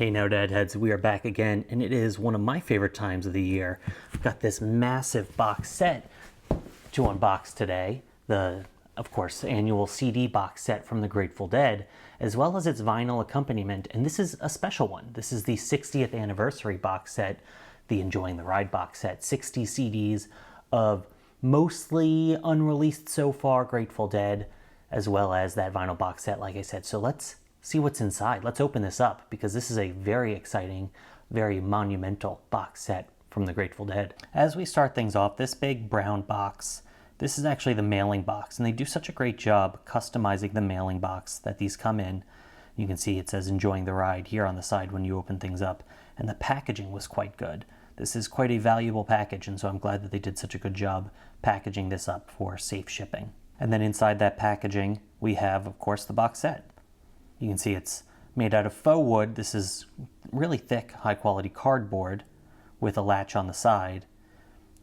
Hey now, Deadheads, we are back again, and it is one of my favorite times of the year. We've got this massive box set to unbox today. The, of course, annual CD box set from the Grateful Dead, as well as its vinyl accompaniment, and this is a special one. This is the 60th anniversary box set, the Enjoying the Ride box set. 60 CDs of mostly unreleased so far Grateful Dead, as well as that vinyl box set, like I said. So let's see what's inside. Let's open this up because this is a very exciting, very monumental box set from the Grateful Dead. As we start things off, this big brown box, this is actually the mailing box, and they do such a great job customizing the mailing box that these come in. You can see it says Enjoying the Ride here on the side when you open things up, and the packaging was quite good. This is quite a valuable package, and so I'm glad that they did such a good job packaging this up for safe shipping. And then inside that packaging, we have, of course, the box set. You can see it's made out of faux wood. This is really thick, high quality cardboard with a latch on the side.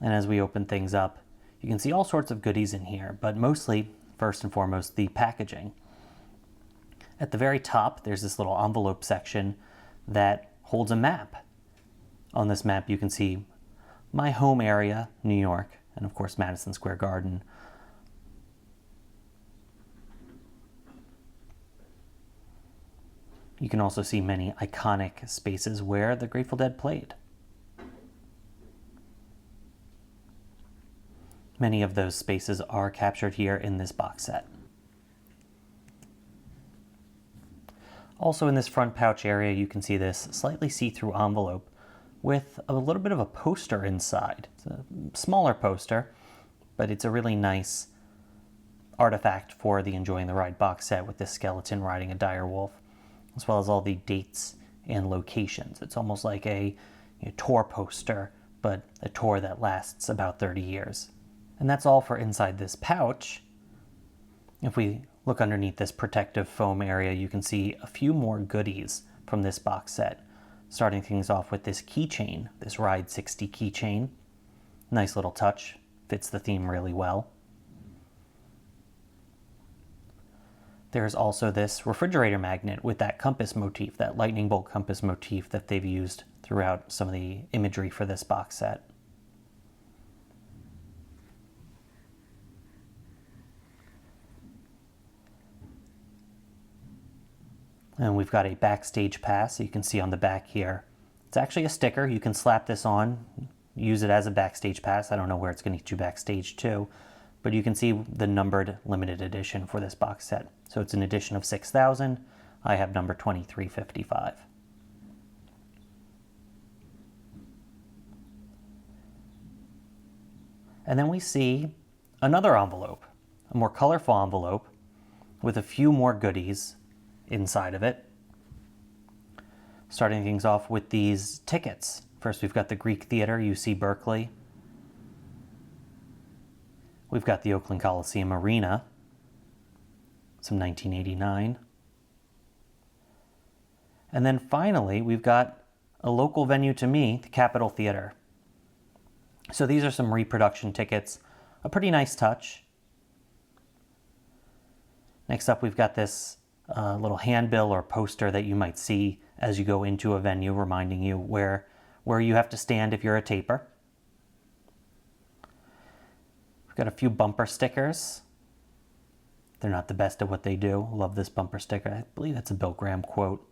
And as we open things up, you can see all sorts of goodies in here, but mostly, first and foremost, the packaging. At the very top, there's this little envelope section that holds a map. On this map, you can see my home area, New York, and of course, Madison Square Garden. You can also see many iconic spaces where the Grateful Dead played. Many of those spaces are captured here in this box set. Also in this front pouch area, you can see this slightly see-through envelope with a little bit of a poster inside. It's a smaller poster, but it's a really nice artifact for the Enjoying the Ride box set with this skeleton riding a dire wolf, as well as all the dates and locations. It's almost like a tour poster, but a tour that lasts about 30 years. And that's all for inside this pouch. If we look underneath this protective foam area, you can see a few more goodies from this box set. Starting things off with this keychain, this Ride 60 keychain. Nice little touch, fits the theme really well. There's also this refrigerator magnet with that compass motif, that lightning bolt compass motif that they've used throughout some of the imagery for this box set. And we've got a Backstage Pass, you can see on the back here. It's actually a sticker. You can slap this on, use it as a Backstage Pass. I don't know where it's going to get you backstage to, but you can see the numbered limited edition for this box set. So it's an edition of 6,000. I have number 2355. And then we see another envelope, a more colorful envelope with a few more goodies inside of it. Starting things off with these tickets. First, we've got the Greek Theater, UC Berkeley. We've got the Oakland Coliseum Arena, some 1989. And then finally, we've got a local venue to me, the Capitol Theater. So these are some reproduction tickets, a pretty nice touch. Next up, we've got this little handbill or poster that you might see as you go into a venue, reminding you where you have to stand if you're a taper. We've got a few bumper stickers. They're not the best at what they do. Love this bumper sticker. I believe that's a Bill Graham quote.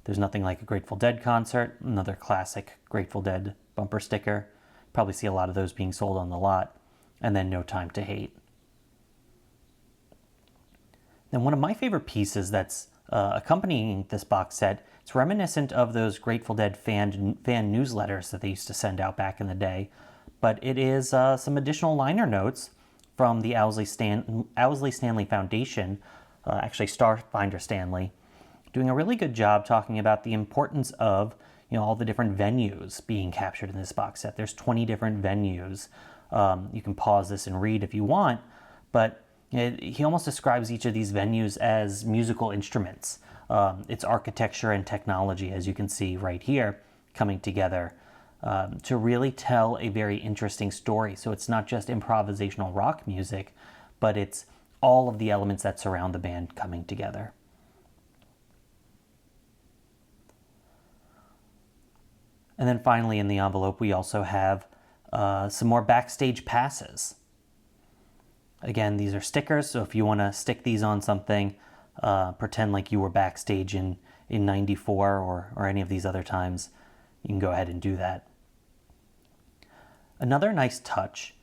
There's nothing like a Grateful Dead concert. Another classic Grateful Dead bumper sticker. Probably see a lot of those being sold on the lot. And then No Time to Hate. Then one of my favorite pieces that's accompanying this box set, it's reminiscent of those Grateful Dead fan newsletters that they used to send out back in the day. But it is some additional liner notes from the Owsley Stanley Foundation, actually Starfinder Stanley, doing a really good job talking about the importance of all the different venues being captured in this box set. There's 20 different venues. You can pause this and read if you want, but he almost describes each of these venues as musical instruments. It's architecture and technology, as you can see right here, coming together to really tell a very interesting story. So it's not just improvisational rock music, but it's all of the elements that surround the band coming together. And then finally in the envelope, we also have some more Backstage Passes. Again, these are stickers, so if you want to stick these on something, pretend like you were backstage in 94 or any of these other times, you can go ahead and do that. Another nice touch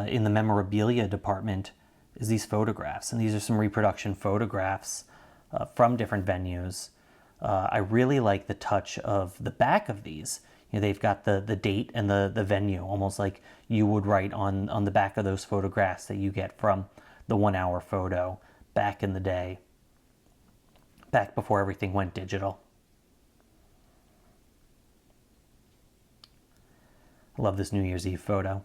in the memorabilia department is these photographs, and these are some reproduction photographs from different venues. I really like the touch of the back of these. They've got the date and the venue, almost like you would write on the back of those photographs that you get from the 1 hour photo back in the day, back before everything went digital. I love this New Year's Eve photo.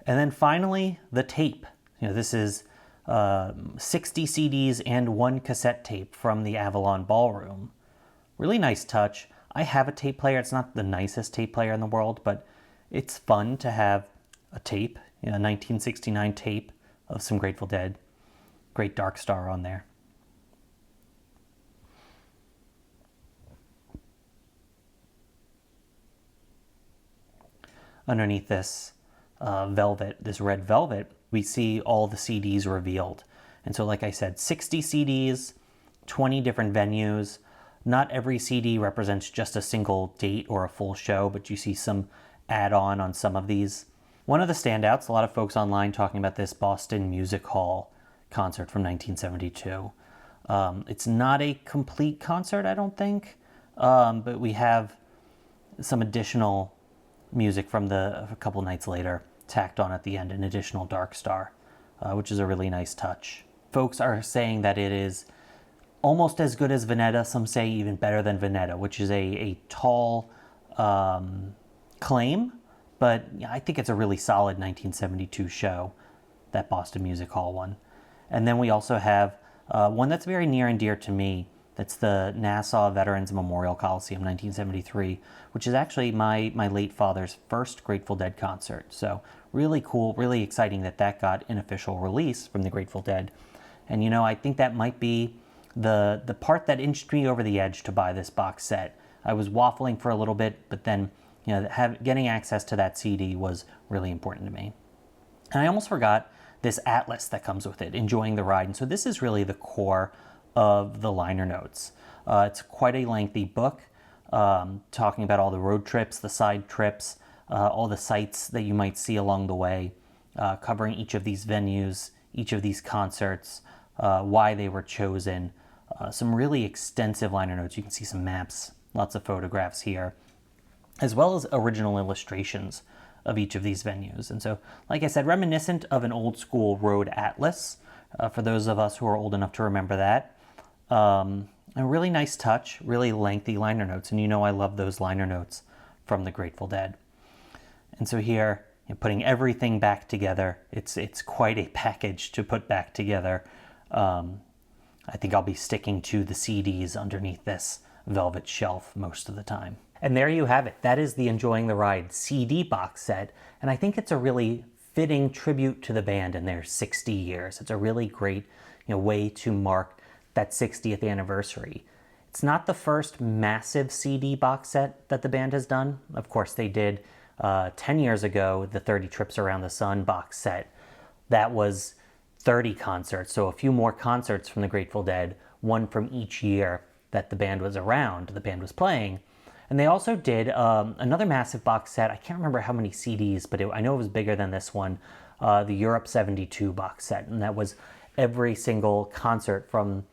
And then finally, the tape. This is 60 CDs and 1 cassette tape from the Avalon Ballroom. Really nice touch. I have a tape player. It's not the nicest tape player in the world, but it's fun to have a tape, a 1969 tape of some Grateful Dead. Great Dark Star on there. Underneath this velvet, this red velvet, we see all the CDs revealed. And so like I said, 60 CDs, 20 different venues. Not every CD represents just a single date or a full show, but you see some add-on on some of these. One of the standouts, a lot of folks online talking about this Boston Music Hall concert from 1972. It's not a complete concert, I don't think, but we have some additional music from a couple nights later tacked on at the end, an additional Dark Star, which is a really nice touch. Folks are saying that it is almost as good as Veneta. Some say even better than Veneta, which is a tall claim, but I think it's a really solid 1972 show, that Boston Music Hall one. And then we also have one that's very near and dear to me. That's the Nassau Veterans Memorial Coliseum, 1973, which is actually my late father's first Grateful Dead concert. So really cool, really exciting that got an official release from the Grateful Dead. And I think that might be the part that inched me over the edge to buy this box set. I was waffling for a little bit, but then getting access to that CD was really important to me. And I almost forgot this atlas that comes with it, Enjoying the Ride. And so this is really the core of the liner notes. It's quite a lengthy book, talking about all the road trips, the side trips, all the sights that you might see along the way, covering each of these venues, each of these concerts, why they were chosen. Some really extensive liner notes. You can see some maps, lots of photographs here, as well as original illustrations of each of these venues. And so, like I said, reminiscent of an old school road atlas, for those of us who are old enough to remember that. A really nice touch, really lengthy liner notes. And I love those liner notes from the Grateful Dead. And so here, putting everything back together, it's quite a package to put back together. I think I'll be sticking to the CDs underneath this velvet shelf most of the time. And there you have it. That is the Enjoying the Ride CD box set. And I think it's a really fitting tribute to the band in their 60 years. It's a really great way to mark that 60th anniversary. It's not the first massive CD box set that the band has done. Of course, they did 10 years ago, the 30 Trips Around the Sun box set. That was 30 concerts, so a few more concerts from the Grateful Dead, one from each year that the band was around, the band was playing. And they also did another massive box set. I can't remember how many CDs, but I know it was bigger than this one, the Europe 72 box set. And that was every single concert from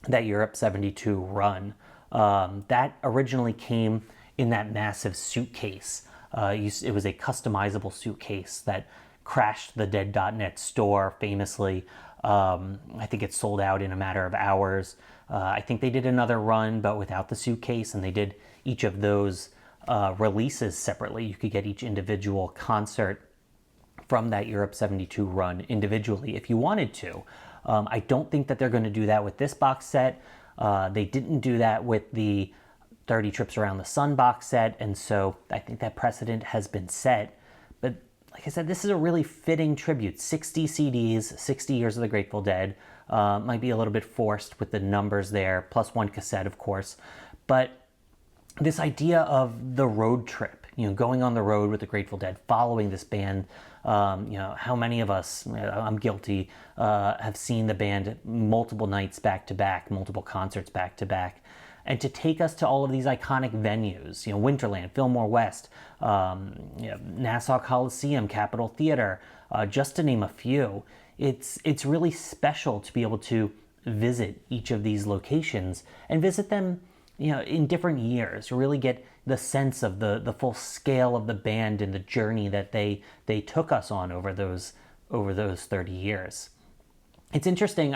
that Europe 72 run. That originally came in that massive suitcase. It was a customizable suitcase that crashed the Dead.net store famously. I think it sold out in a matter of hours. I think they did another run, but without the suitcase, and they did each of those releases separately. You could get each individual concert from that Europe 72 run individually if you wanted to. I don't think that they're going to do that with this box set. They didn't do that with the 30 Trips Around the Sun box set, and so I think that precedent has been set. But like I said, this is a really fitting tribute. 60 CDs, 60 years of the Grateful Dead. Might be a little bit forced with the numbers there, plus one cassette, of course. But this idea of the road trip, going on the road with the Grateful Dead, following this band. How many of us, I'm guilty, have seen the band multiple nights back to back, multiple concerts back to back. And to take us to all of these iconic venues, Winterland, Fillmore West, Nassau Coliseum, Capitol Theater, just to name a few, it's really special to be able to visit each of these locations and visit them in different years, really get the sense of the full scale of the band and the journey that they took us on over those 30 years. It's interesting.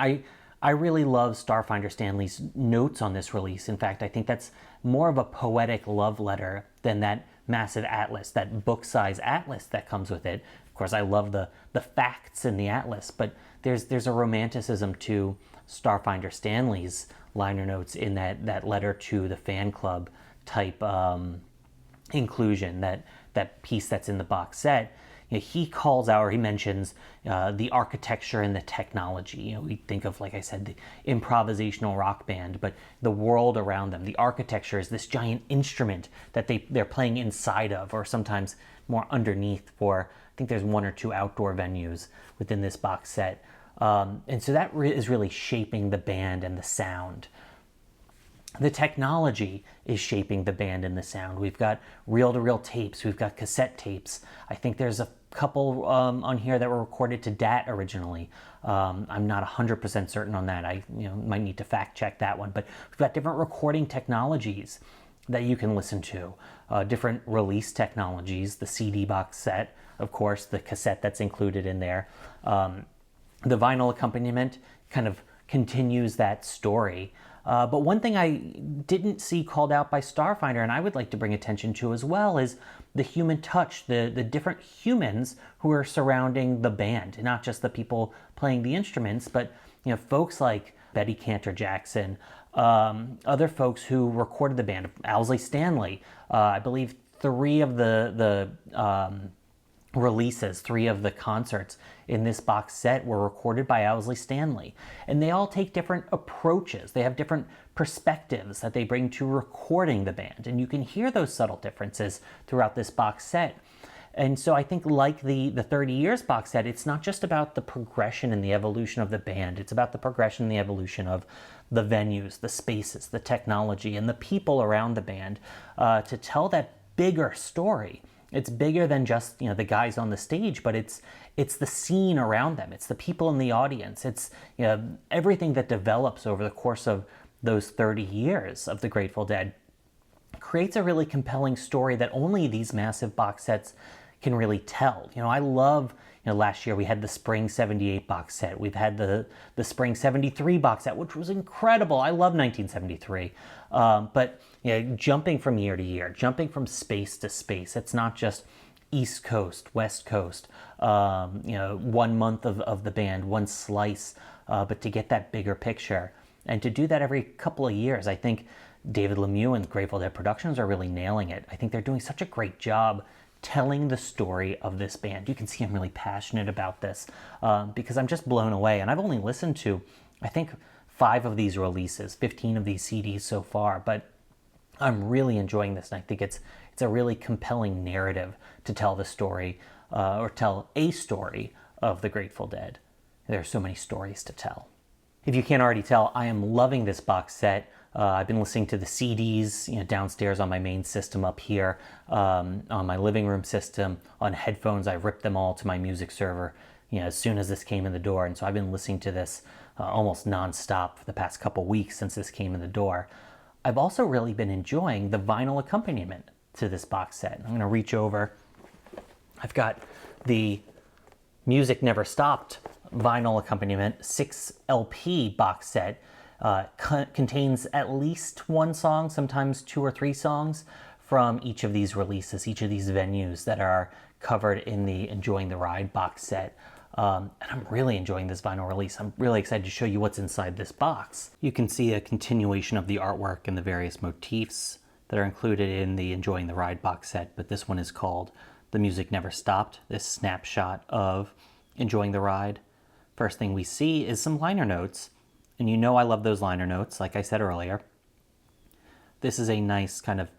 I really love Starfinder Stanley's notes on this release. In fact, I think that's more of a poetic love letter than that massive atlas, that book-size atlas that comes with it. Of course, I love the facts in the atlas, but there's a romanticism to Starfinder Stanley's liner notes in that letter to the fan club type inclusion, that piece that's in the box set. He calls out, or he mentions the architecture and the technology. We think of, like I said, the improvisational rock band, but the world around them, the architecture is this giant instrument that they're playing inside of, or sometimes more underneath for, I think there's one or two outdoor venues within this box set. And so that is really shaping the band and the sound. The technology is shaping the band and the sound. We've got reel-to-reel tapes. We've got cassette tapes. I think there's a couple on here that were recorded to DAT originally. I'm not 100% certain on that. I might need to fact check that one. But we've got different recording technologies that you can listen to. Different release technologies. The CD box set, of course, the cassette that's included in there. The vinyl accompaniment kind of continues that story. But one thing I didn't see called out by Starfinder, and I would like to bring attention to as well, is the human touch, the different humans who are surrounding the band, not just the people playing the instruments, but folks like Betty Cantor Jackson, other folks who recorded the band, Owsley Stanley. I believe three of the releases, three of the concerts in this box set were recorded by Owsley Stanley. And they all take different approaches. They have different perspectives that they bring to recording the band. And you can hear those subtle differences throughout this box set. And so I think, like the 30 Years box set, it's not just about the progression and the evolution of the band. It's about the progression and the evolution of the venues, the spaces, the technology, and the people around the band to tell that bigger story. It's bigger than just the guys on the stage, but it's the scene around them. It's the people in the audience. It's everything that develops over the course of those 30 years of the Grateful Dead creates a really compelling story that only these massive box sets can really tell. I love, last year we had the Spring 78 box set. We've had the Spring 73 box set, which was incredible. I love 1973. But jumping from year to year, jumping from space to space, it's not just East Coast, West Coast, 1 month of the band, one slice, but to get that bigger picture. And to do that every couple of years, I think David Lemieux and Grateful Dead Productions are really nailing it. I think they're doing such a great job telling the story of this band. You can see I'm really passionate about this because I'm just blown away. And I've only listened to, I think, 5 of these releases, 15 of these CDs so far, but I'm really enjoying this, and I think it's a really compelling narrative to tell the story, or tell a story of the Grateful Dead. There are so many stories to tell. If you can't already tell, I am loving this box set. I've been listening to the CDs downstairs on my main system up here, on my living room system, on headphones. I ripped them all to my music server as soon as this came in the door, and so I've been listening to this almost nonstop for the past couple weeks since this came in the door. I've also really been enjoying the vinyl accompaniment to this box set. I'm going to reach over. I've got the Music Never Stopped vinyl accompaniment 6 LP box set. Contains at least one song, sometimes 2 or 3 songs from each of these releases, each of these venues that are covered in the Enjoying the Ride box set. And I'm really enjoying this vinyl release. I'm really excited to show you what's inside this box. You can see a continuation of the artwork and the various motifs that are included in the Enjoying the Ride box set, but this one is called The Music Never Stopped, this snapshot of Enjoying the Ride First thing we see is some liner notes, and you know I love those liner notes, like I said earlier. This is a nice kind of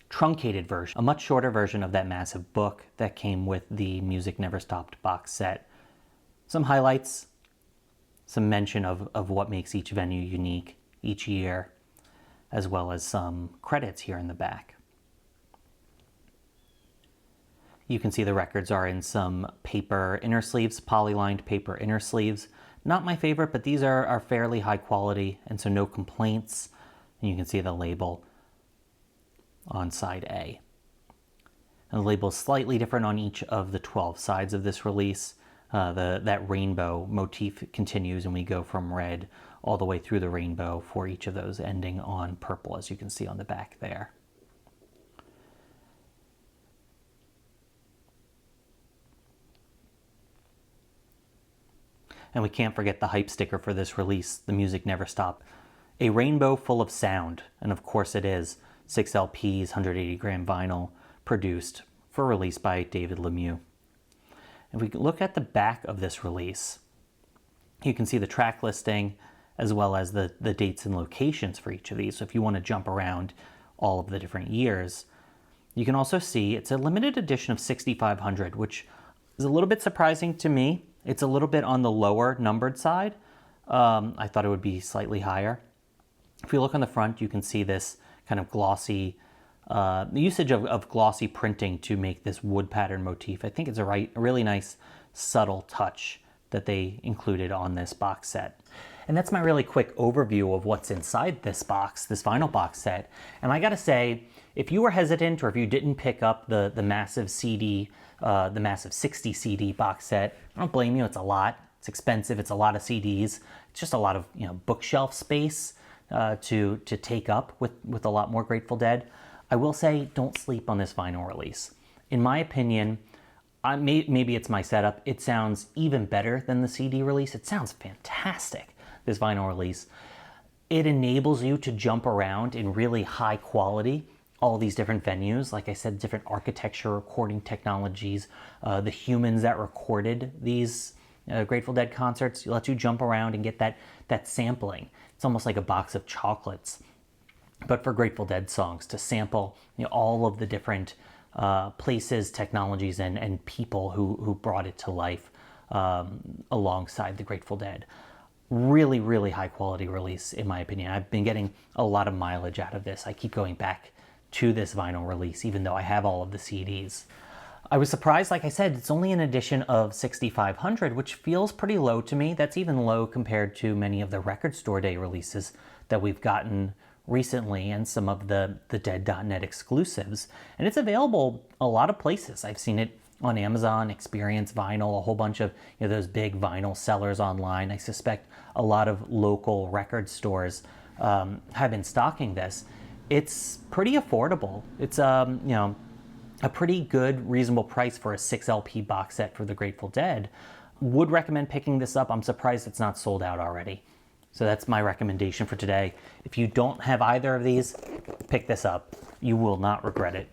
truncated version, a much shorter version of that massive book that came with the Music Never Stopped box set. Some highlights, some mention of what makes each venue unique each year, as well as some credits here in the back. You can see the records are in some paper inner sleeves, poly-lined paper inner sleeves. Not my favorite, but these are fairly high quality, and so no complaints. And you can see the label on side A. And the label is slightly different on each of the 12 sides of this release. That rainbow motif continues, and we go from red all the way through the rainbow for each of those, ending on purple, as you can see on the back there. And we can't forget the hype sticker for this release, The Music Never Stopped. A rainbow full of sound, and of course it is. 6 LPs, 180-gram vinyl, produced for release by David Lemieux. If we look at the back of this release, you can see the track listing as well as the dates and locations for each of these. So if you want to jump around all of the different years, you can also see it's a limited edition of 6500, which is a little bit surprising to me. It's a little bit on the lower numbered side. I thought it would be slightly higher. If you look on the front, you can see this kind of glossy, the usage of glossy printing to make this wood pattern motif. I think it's a really nice subtle touch that they included on this box set. And that's my really quick overview of what's inside this box, this vinyl box set. And I gotta say, if you were hesitant or if you didn't pick up the massive CD, the massive 60 CD box set, I don't blame you. It's a lot. It's expensive. It's a lot of CDs. It's just a lot of bookshelf space to take up with a lot more Grateful Dead. I will say, don't sleep on this vinyl release. In my opinion, maybe it's my setup. It sounds even better than the CD release. It sounds fantastic, this vinyl release. It enables you to jump around in really high quality, all these different venues. Like I said, different architecture, recording technologies, the humans that recorded these Grateful Dead concerts. It lets you jump around and get that sampling. It's almost like a box of chocolates, but for Grateful Dead songs, to sample all of the different places, technologies, and people who brought it to life alongside the Grateful Dead. Really, really high quality release, in my opinion. I've been getting a lot of mileage out of this. I keep going back to this vinyl release, even though I have all of the CDs. I was surprised, like I said, it's only an edition of 6500, which feels pretty low to me. That's even low compared to many of the Record Store Day releases that we've gotten recently and some of the Dead.net exclusives. And it's available a lot of places. I've seen it on Amazon, Experience Vinyl, a whole bunch of those big vinyl sellers online. I suspect a lot of local record stores have been stocking this. It's pretty affordable. It's a pretty good, reasonable price for a 6 LP box set for the Grateful Dead. Would recommend picking this up. I'm surprised it's not sold out already. So that's my recommendation for today. If you don't have either of these, pick this up. You will not regret it.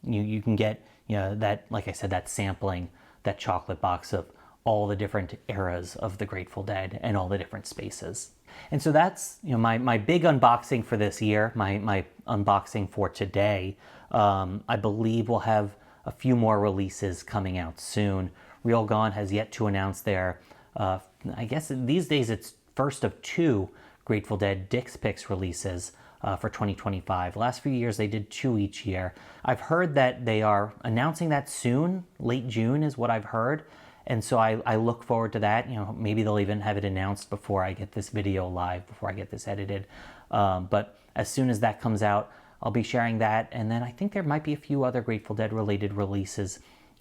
You can get that, like I said, that sampling, that chocolate box of all the different eras of the Grateful Dead and all the different spaces. And so that's my big unboxing for this year, my unboxing for today. I believe we'll have a few more releases coming out soon. Real Gone has yet to announce their, I guess these days it's first of 2 Grateful Dead Dick's Picks releases for 2025. Last few years they did 2 each year. I've heard that they are announcing that soon, late June is what I've heard. And so I look forward to that. Maybe they'll even have it announced before I get this video live, before I get this edited. But as soon as that comes out, I'll be sharing that. And then I think there might be a few other Grateful Dead related releases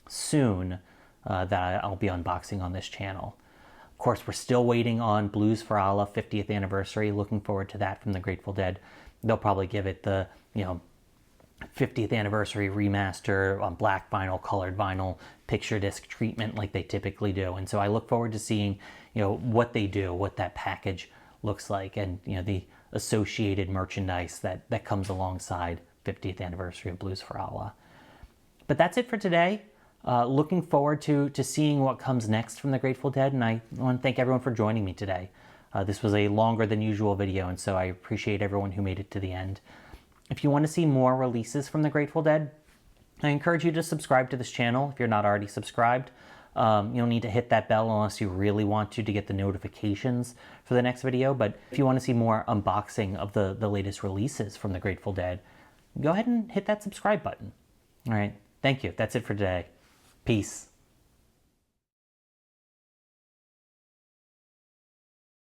soon that I'll be unboxing on this channel. Of course, we're still waiting on Blues for Allah 50th anniversary. Looking forward to that from the Grateful Dead. They'll probably give it the 50th anniversary remaster on black vinyl, colored vinyl, picture disc treatment like they typically do. And so I look forward to seeing, what they do, what that package looks like, and, the associated merchandise that comes alongside 50th anniversary of Blues for Allah. But that's it for today. looking forward to seeing what comes next from the Grateful Dead, and I want to thank everyone for joining me today. This was a longer than usual video, and so I appreciate everyone who made it to the end. If you want to see more releases from the Grateful Dead, I encourage you to subscribe to this channel if you're not already subscribed. You don't need to hit that bell unless you really want to get the notifications for the next video. But if you want to see more unboxing of the latest releases from the Grateful Dead, go ahead and hit that subscribe button. All right. Thank you. That's it for today. Peace.